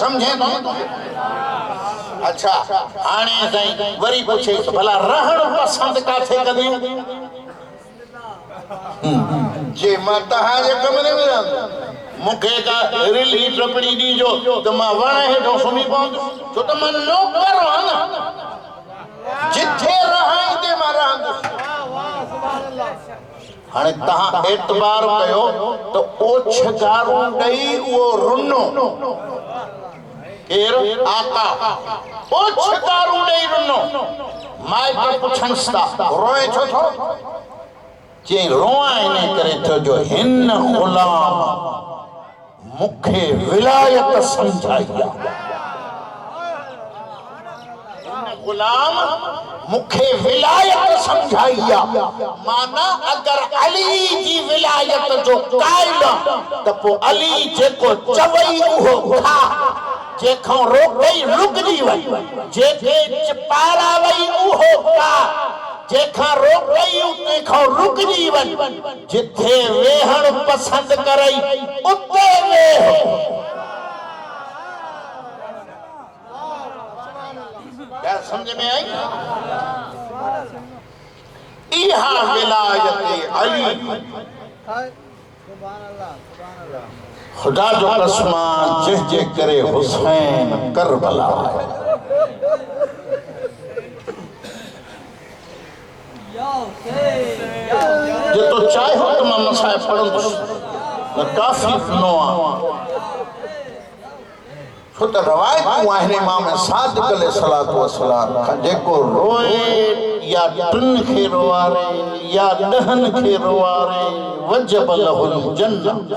समझे तो अच्छा हाणे साईं वरी पूछे भला रहण पसंद काथे कदी जे मां तहांजे कमरे में रहंदो मुखे का रिली टपड़ी दी जो तो मां वण हेठो सुम्ही पवंदो छो त मां नौकर आहियां न जिथे रहां ते मां रहंदो हाणे तहां एतबार कयो तो ओछगारू ॾेई उहो रुनो केर आका ओछगारू ॾेई रुनो माइट पुछंस था रोए छो थो जे रोआ इने करे थो जो हिन गुलाम मुखे विलायत समझाई गुलाम मुखे विलायत समझाई माना अगर अली जी विलायत जो कायल त पो अली जेको चवई उहो खा जेखो रोकई रुकजी वई जेके पारा वई उहो का जेखा रोकई उते खो रुकजी वई जिथे वेहण पसंद करई उते वेह क्या समझ में आई इहा विलायत अली खुदा जो कसम जे करे हुसैन करबला जे तो चाहो तो मैं मसाए पढ़ंदुस न काफी नो छो त रवायत आहिनि इमाम सादिक अलैहिस्सलातु वस्सलाम जेको रोए या टन खे रोवारे या ॾहन खे रोवारे वजब लहुल जन्नत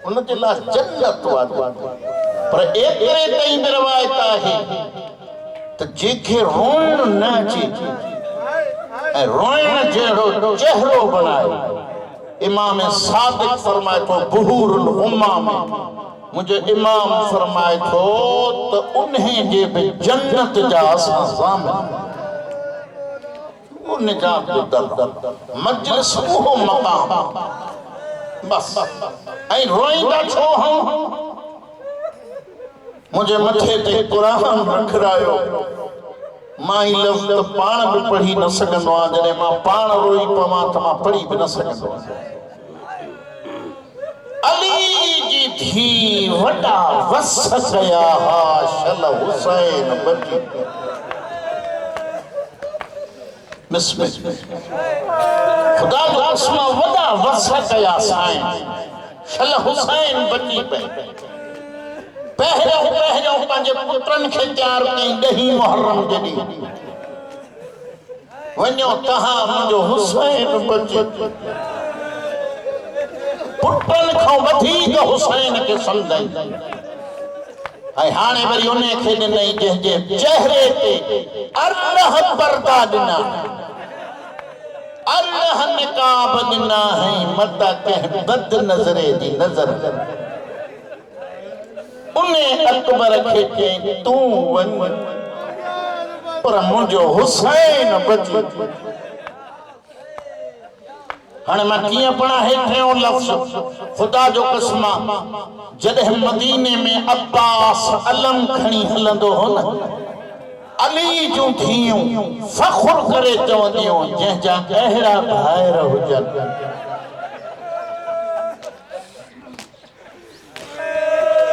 उन जे लाइ जन्नत पर एतिरे ताईं रवायत आहे त जेके रोइण न अचे ऐं रोइण जहिड़ो चेहरो बनाए इमाम सादिक फरमाए थो बुहूरुल उम्मा में मुझे इमाम फरमाए थो तो उन्हें जे भी जन्नत जा असां ज़ामिन वो निजात जो दर मजलिस वो मकाम बस ऐ रोईंदा छो हम मुझे मथे ते कुरान रखरायो मां ही लफ्ज़ पाण भी पढ़ी न सघंदो आ जॾहिं मां पाण रोई पवां त मां पढ़ी भी न सघंदो अली जी थी वडा वस कया हा शल हुसैन बची बिस्मिल्लाह खुदा जो कसम वडा वस कया साईं शल हुसैन बची पे पहिरियों पंहिंजे पुत्रनि खे तयार कई 10 मुहर्रम जे ॾींहुं वञो तहां मुंहिंजो हुसैन बची पुटन खां वधीक हुसैन के समझाई ऐं हाणे वरी उन खे ॾिनई जंहिंजे चेहरे ते अल्लाह पर्दा ॾिना अल्लाह निकाब ॾिना है मता कंहिं बद नज़रे जी नज़र उन्हें अकबर खे चई तूं वञ पर मुंहिंजो हुसैन बची हाणे मां कीअं पढ़ा हेठियों लफ़्ज़ खुदा जो कसम जॾहिं मदीने में अब्बास अलम खणी हलंदो हो न अली जूं थियूं फ़ख्र करे चवंदियूं जंहिंजा अहिड़ा भाइर हुजनि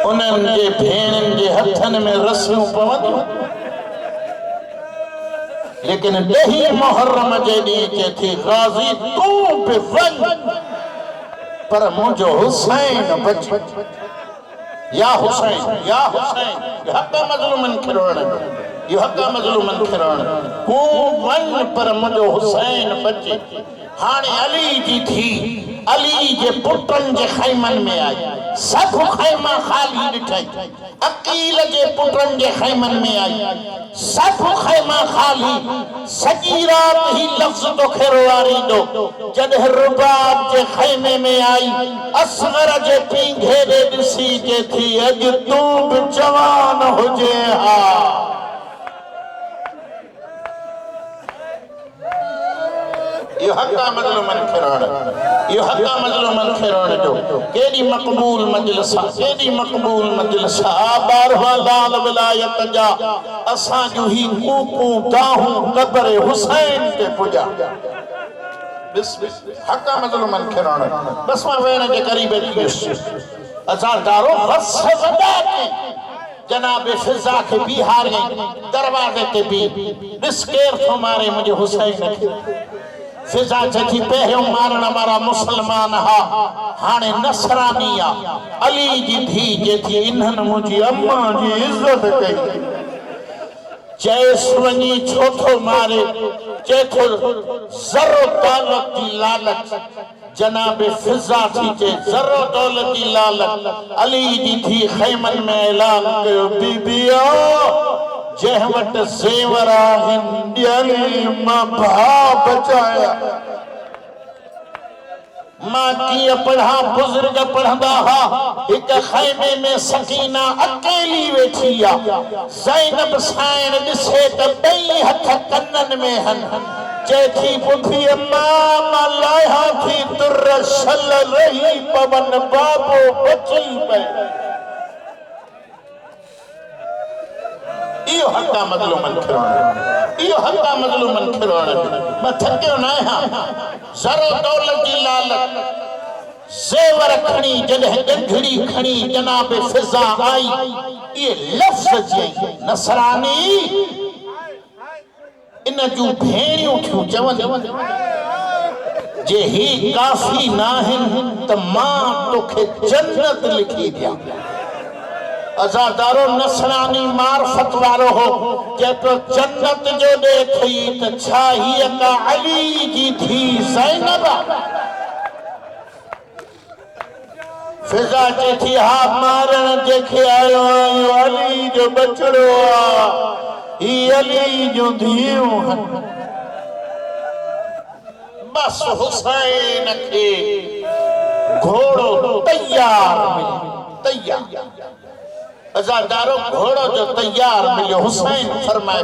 उन्हनि जे भेणनि जे हथनि में रसियूं पवंदियूं लेकिन 10 मुहर्रम जे ॾींहुं चए थी गाज़ी तूं बि वञ पर मुंहिंजो हुसैन बची या हुसैन हक़ मज़लूमनि खे रोअण इहो हक़ मज़लूमनि खे रोअण तूं वञ पर मुंहिंजो हुसैन बची हाणे अली जी थी अली जे पुटनि जे खैमनि में आई सब खैमा खाली ॾिठई अकील जे पुटनि जे खैमनि में आई सब खैमा खाली सॼी रात ही लफ़्ज़ तोखे रोआरींदो जॾहिं रुबाब जे खैमे में आई असगर जे पींघे ॾे ॾिसी के थी अॼु तूं बि जवान हुजे हा यो हक़ मज़लूमन खिराण यो हक़ मज़लूमन खिराण जो केडी मक़बूल मजलिस केडी मक़बूल मजलिस बारहा लाल विलायत जा असा जो ही कूकू दाहू कब्र हुसैन ते पुजा हक़ मज़लूमन खिराण बस मां वेण जे करीब अची अज़ादारो बस वदा जनाब फिजा के बिहार दरवाजे के भी बिस्केर थो मारे मुझे हुसैन के फिजा जथी पहिरियों मारण वारा मुसलमान हा हाणे नसरानी आ अली जी धी जेथी इन्हन मुझी अम्मा जी इज्जत कई चेस वनी छोथो मारे चेथो जरो दौलत की लालच जनाब फिजा थी चे जरो दौलत की लालच अली जी थी खैमन में ऐलान कयो बीबिया जहवट ज़ेवरा हिंदियली मां भा बचाया मां की पढ़ा बुजुर्ग पढ़ंदा हा एक खैमे में सकीना अकेली वेठी आ ज़ैनब साइण दिसे त बई हथ कन्नन में हन चेथी बुधी अम्मा मलाहा थी तुर शल रही पवन बाबो बची पे इयो हक़ मज़लूमन खिराण इयो हक़ मज़लूमन खिराण मैं थकियो ना हां जरो दौलत की लालच ज़ेवर खणी जॾहिं गंढड़ी खणी जनाब फिजा आई ये लफ्ज़ जी नसरानी इन जू भेणियों थियूं चवनि जे ही काफ़ी नाहिन त मां तोखे जन्नत लिखी दियां अज़ादारो नसरानी मार्फत वारो हो जे तो जन्नत जो देखी त छा ही का अली जी थी ज़ैनब फिजा जेथी हा मारण जेके आयो आयो अली जो बचड़ो आ ही अली जो धियूं बस हुसैन के घोड़ो तैयार अज़ादारो घोड़ो जो तैयार मिलियो हुसैन फरमाए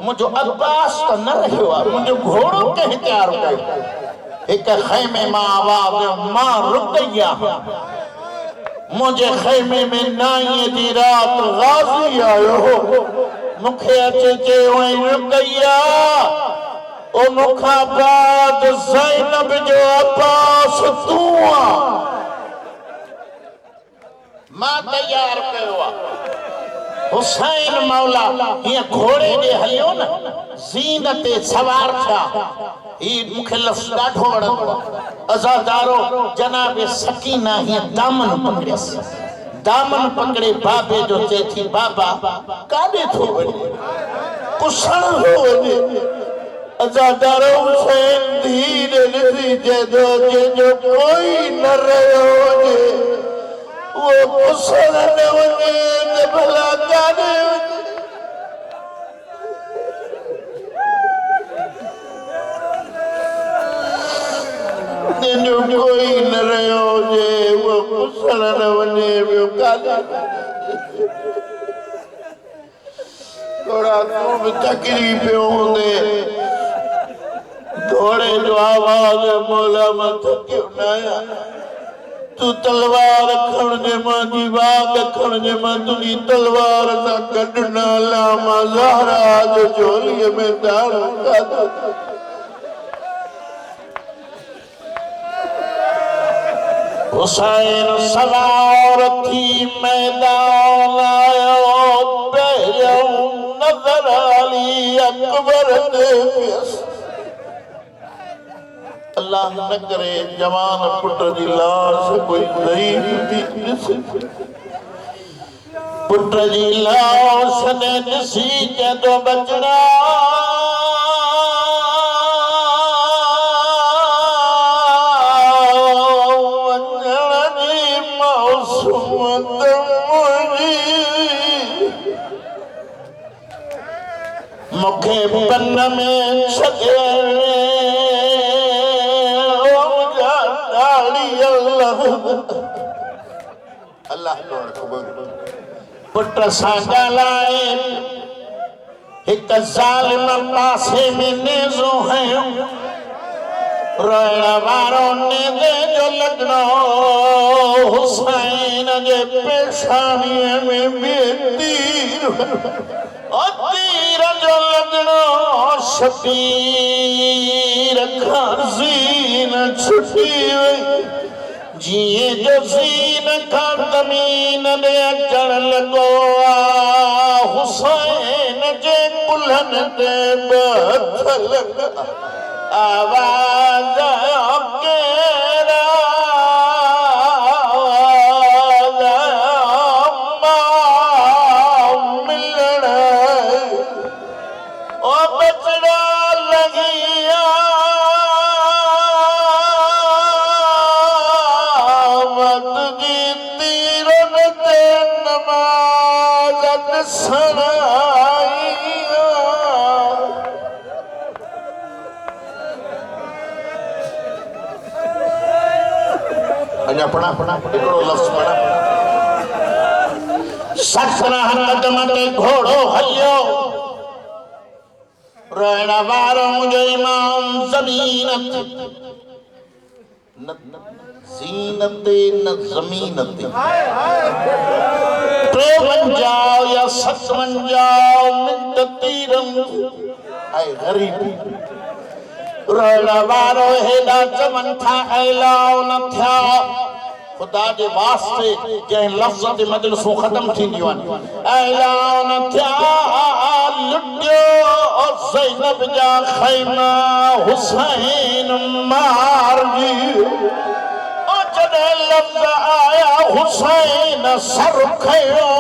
मुझो अब्बास तो न रहियो आ मुझो घोड़ो के तैयार कयो एक खैमे मां आवाज मां रुकैया मुझे खैमे में नाई दी रात गाजी आयो हो मुखे अचे चे वही रुकैया ओ मुखा बाद ज़ैनब जो अब्बास तू आ मां तैयार कयो हुसैन मौला ये घोड़े दे हलियो न ज़ीनते सवार था ई मुखे लफ्ज़ ॾाढो वणंदो अज़ादारो जनाब सकीना ही दामन पकड़ियस दामन पकड़े बाबे जो चेथी बाबा काॾे थो वञे कुसण थो वञे अज़ादारो हुसैन धीरे ॾिसी चए जो कोई न रहियो हुजे वो कुसण न वञे त भला काॾे वञे जो कोई न रहियो हुजे वो कुसण न वञे ॿियो काॾे थोड़ा तूं बि तकड़ी पियो हूंदे घोड़े जो आवाज़ मौला मां थकियो न आहियां तू तलवार खण जे मां जी वाग खण जे मां तुंहिंजी तलवार सां गॾु न हलां मां ज़हरा जो चोलीअ में दाणो खाधो हुसैन सवार थी मैदान आयो पहिरियों नज़र अली अकबर दे पियस अल्लाह न करे जवान पुट जी लाश कोई ज़ईफ़ थी ॾिसे पुट जी लाश ने ॾिसी चवंदो बचड़ा वञण जी मौसूम मुखे पन में छॾे पुट सां ॻाल्हाए हिक ज़ालिम पासे में नेज़ो हयो रोइण वारो नेदे जो लगनो हुसैन जे पेशानीअ में तीर तीर जो लगनो शबीर खां ज़ीन छुटी वई जिए जो ज़ीन खां ज़मीन दे अचण लॻो हुसैन जे कुल्हनि ते हथ लॻा आवाज़ केरा मिलण ओ बचड़ा लगिया मत जी तीरन ते नमाज ॾिसण अञा पढ़ा हिकिड़ो लफ़्ज़ पढ़ा सत्रहं कदम ते घोड़ो हलियो रोइण वारो मुंहिंजो इमाम ज़मीन ज़ीन ते न ज़मीन ते 53 या 57 मिंट तीरनि ऐं ग़रीबी रोइण वारो हेॾा चवनि था ऐलान न थिया खुदा जे वास्ते जंहिं लफ़्ज़ ते मजलिसूं ख़त्म थींदियूं आहिनि ऐलान न थिया लुटियो ज़ैनब जा ख़ैमा हुसैन मारजी जॾहिं लफ़्ज़ आया हुसैन सर खयो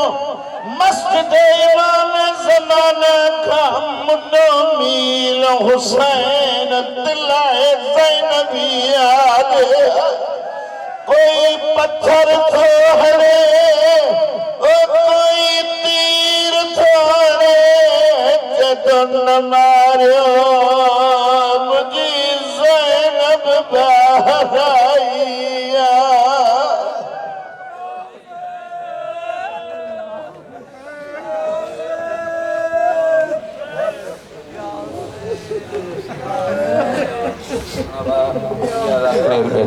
मस्जिद इमाम ज़माने खां मुनो मील हुसैन दिलाए ज़ैनबिया दे कोई पत्थर थो हणे ओ कोई तीर थो हणे जॾहिं न मारियो मुंहिंजी ज़ैनब ॿाहिरि आई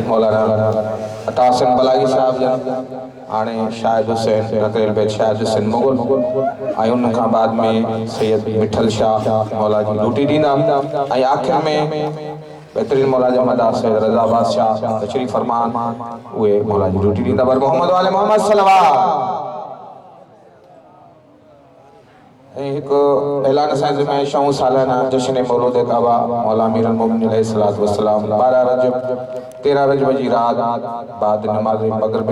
मौलाना अतासिन बलागी साहब जन हाणे शाहिद हुसैन नकरेल बेद शाहिद हुसैन मुगल ऐं उन खां बाद में सैयद मिठल शाह मौला जी ड्यूटी ॾींदा ऐं आख़िर में बहितरीन मौला जा मदा सैयद रज़ा बादशाह तशरीफ़ फरमान उहे मौला जी ड्यूटी ॾींदा पर मोहम्मद वाले मोहम्मद सल्लल्लाहु एक ऐलान साइंस में 100 सालाना जश्न मौलूद काबा मौला अमीर अल-मोमिनीन अलैहिस्सलातु वस्सलाम 12 रजब 13 रजब जी रात बाद नमाज मगरिब